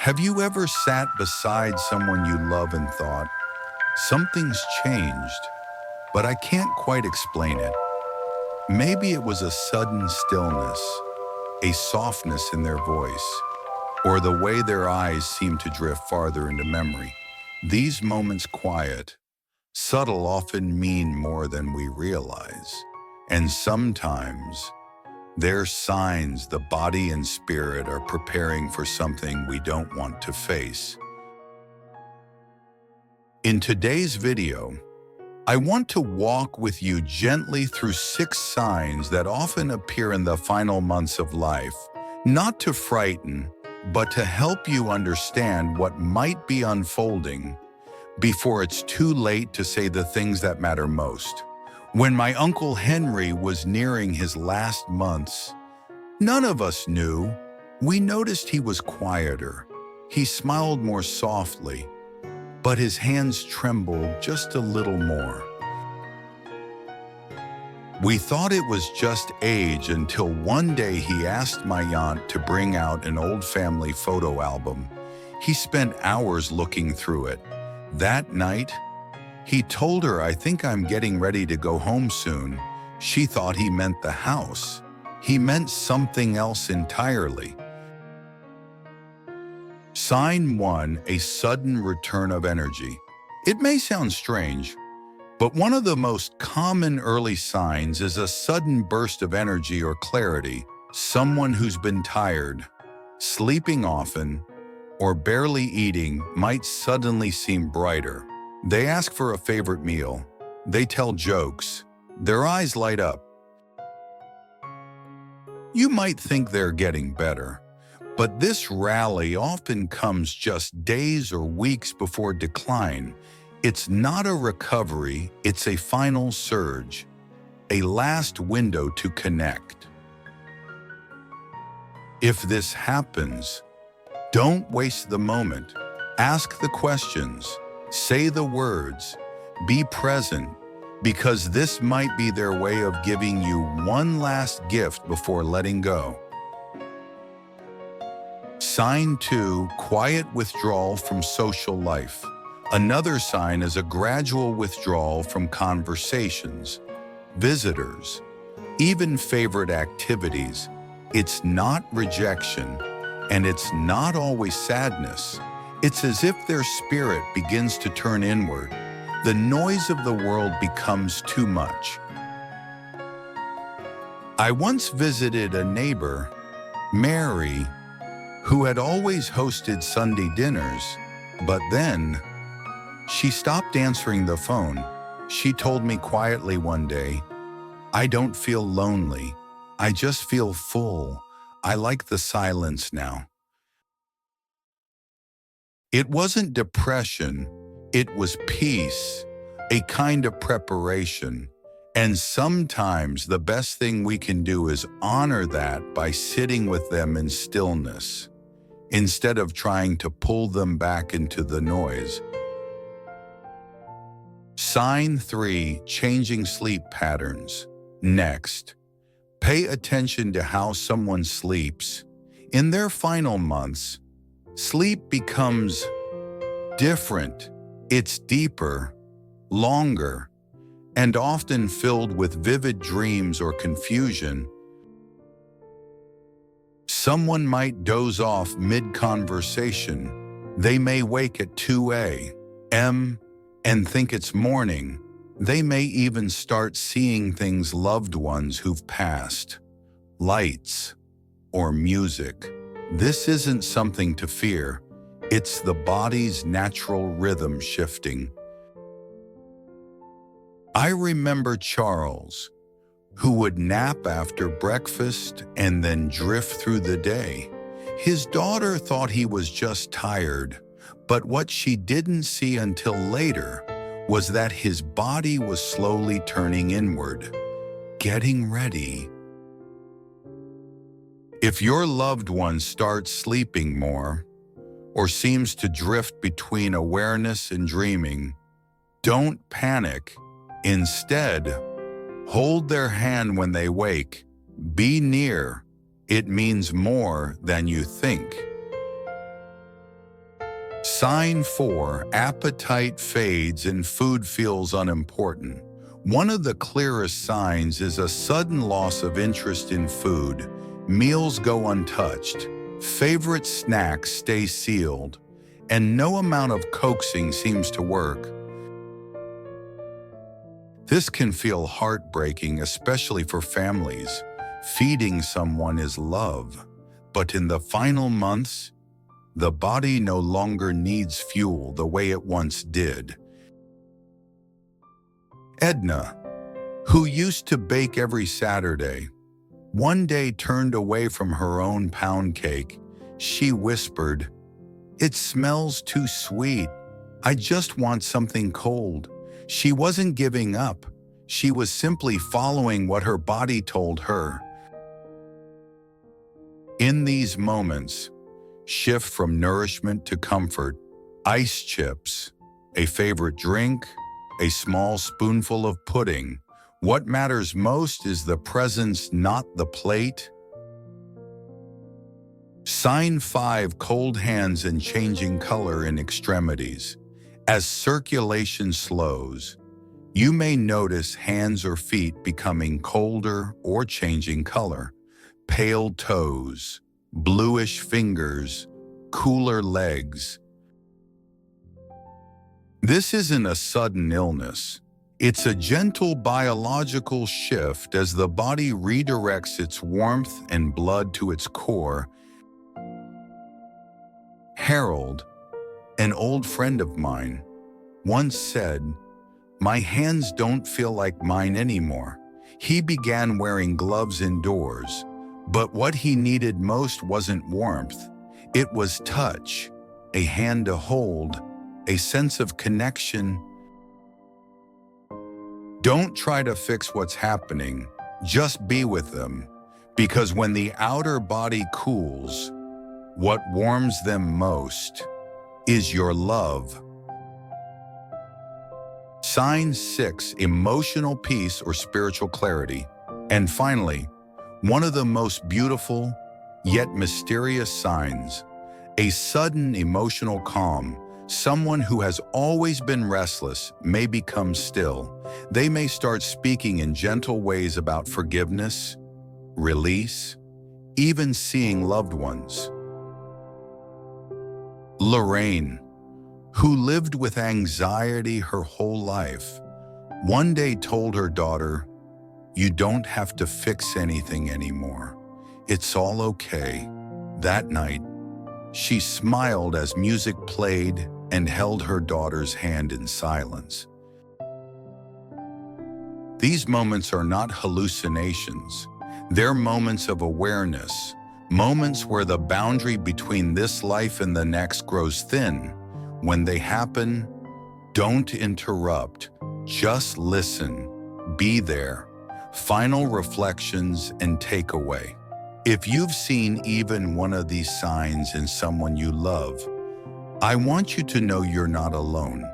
Have you ever sat beside someone you love and thought, something's changed, but I can't quite explain it? Maybe it was a sudden stillness, a softness in their voice, or the way their eyes seemed to drift farther into memory. These moments, quiet, subtle, often mean more than we realize. And sometimes they're signs the body and spirit are preparing for something we don't want to face. In today's video, I want to walk with you gently through 6 signs that often appear in the final months of life, not to frighten, but to help you understand what might be unfolding before it's too late to say the things that matter most. When my Uncle Henry was nearing his last months, none of us knew. We noticed he was quieter. He smiled more softly, but his hands trembled just a little more. We thought it was just age until one day he asked my aunt to bring out an old family photo album. He spent hours looking through it. That night, he told her, "I think I'm getting ready to go home soon." She thought he meant the house. He meant something else entirely. Sign 1, a sudden return of energy. It may sound strange, but one of the most common early signs is a sudden burst of energy or clarity. Someone who's been tired, sleeping often, or barely eating might suddenly seem brighter. They ask for a favorite meal. They tell jokes. Their eyes light up. You might think they're getting better, but this rally often comes just days or weeks before decline. It's not a recovery, it's a final surge, a last window to connect. If this happens, don't waste the moment. Ask the questions. Say the words, be present, because this might be their way of giving you one last gift before letting go. Sign 2, quiet withdrawal from social life. Another sign is a gradual withdrawal from conversations, visitors, even favorite activities. It's not rejection, and it's not always sadness. It's as if their spirit begins to turn inward. The noise of the world becomes too much. I once visited a neighbor, Mary, who had always hosted Sunday dinners, but then she stopped answering the phone. She told me quietly one day, "I don't feel lonely. I just feel full. I like the silence now." It wasn't depression, it was peace, a kind of preparation. And sometimes the best thing we can do is honor that by sitting with them in stillness, instead of trying to pull them back into the noise. Sign 3, changing sleep patterns. Next, pay attention to how someone sleeps. In their final months, sleep becomes different. It's deeper, longer, and often filled with vivid dreams or confusion. Someone might doze off mid-conversation. They may wake at 2 a.m. and think it's morning. They may even start seeing things, loved ones who've passed, lights, or music. This isn't something to fear. It's the body's natural rhythm shifting. I remember Charles, who would nap after breakfast and then drift through the day. His daughter thought he was just tired, but what she didn't see until later was that his body was slowly turning inward, getting ready. If your loved one starts sleeping more, or seems to drift between awareness and dreaming, don't panic. Instead, hold their hand when they wake. Be near. It means more than you think. Sign 4, appetite fades and food feels unimportant. One of the clearest signs is a sudden loss of interest in food. Meals go untouched, favorite snacks stay sealed, and no amount of coaxing seems to work. This can feel heartbreaking, especially for families. Feeding someone is love, but in the final months, the body no longer needs fuel the way it once did. Edna, who used to bake every Saturday, one day turned away from her own pound cake. She whispered, "It smells too sweet. I just want something cold." She wasn't giving up. She was simply following what her body told her. In these moments, shift from nourishment to comfort. Ice chips, a favorite drink, a small spoonful of pudding. What matters most is the presence, not the plate. Sign 5, cold hands and changing color in extremities. As circulation slows, you may notice hands or feet becoming colder or changing color. Pale toes, bluish fingers, cooler legs. This isn't a sudden illness. It's a gentle biological shift as the body redirects its warmth and blood to its core. Harold, an old friend of mine, once said, "My hands don't feel like mine anymore." He began wearing gloves indoors, but what he needed most wasn't warmth. It was touch, a hand to hold, a sense of connection. Don't try to fix what's happening, just be with them, because when the outer body cools, what warms them most is your love. Sign 6, emotional peace or spiritual clarity. And finally, one of the most beautiful yet mysterious signs, a sudden emotional calm. Someone who has always been restless may become still. They may start speaking in gentle ways about forgiveness, release, even seeing loved ones. Lorraine, who lived with anxiety her whole life, one day told her daughter, "You don't have to fix anything anymore. It's all okay." That night, she smiled as music played and held her daughter's hand in silence. These moments are not hallucinations. They're moments of awareness, moments where the boundary between this life and the next grows thin. When they happen, don't interrupt, just listen, be there. Final reflections and takeaway. If you've seen even one of these signs in someone you love, I want you to know you're not alone.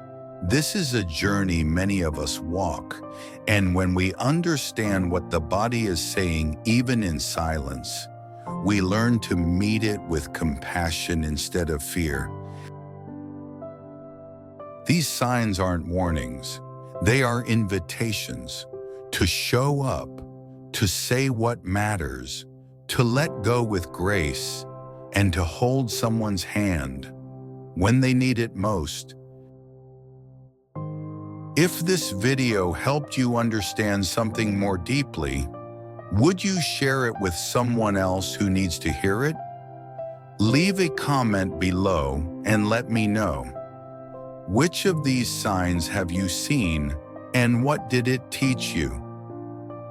This is a journey many of us walk, and when we understand what the body is saying, even in silence, we learn to meet it with compassion instead of fear. These signs aren't warnings. They are invitations to show up, to say what matters, to let go with grace, and to hold someone's hand when they need it most. If this video helped you understand something more deeply, would you share it with someone else who needs to hear it? Leave a comment below and let me know. Which of these signs have you seen, and what did it teach you?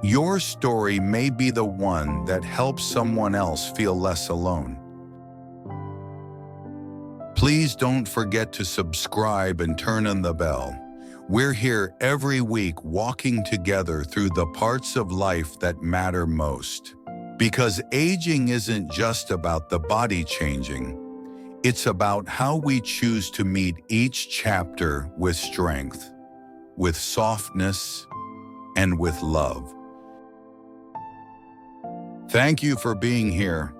Your story may be the one that helps someone else feel less alone. Please don't forget to subscribe and turn on the bell. We're here every week walking together through the parts of life that matter most. Because aging isn't just about the body changing. It's about how we choose to meet each chapter with strength, with softness, and with love. Thank you for being here.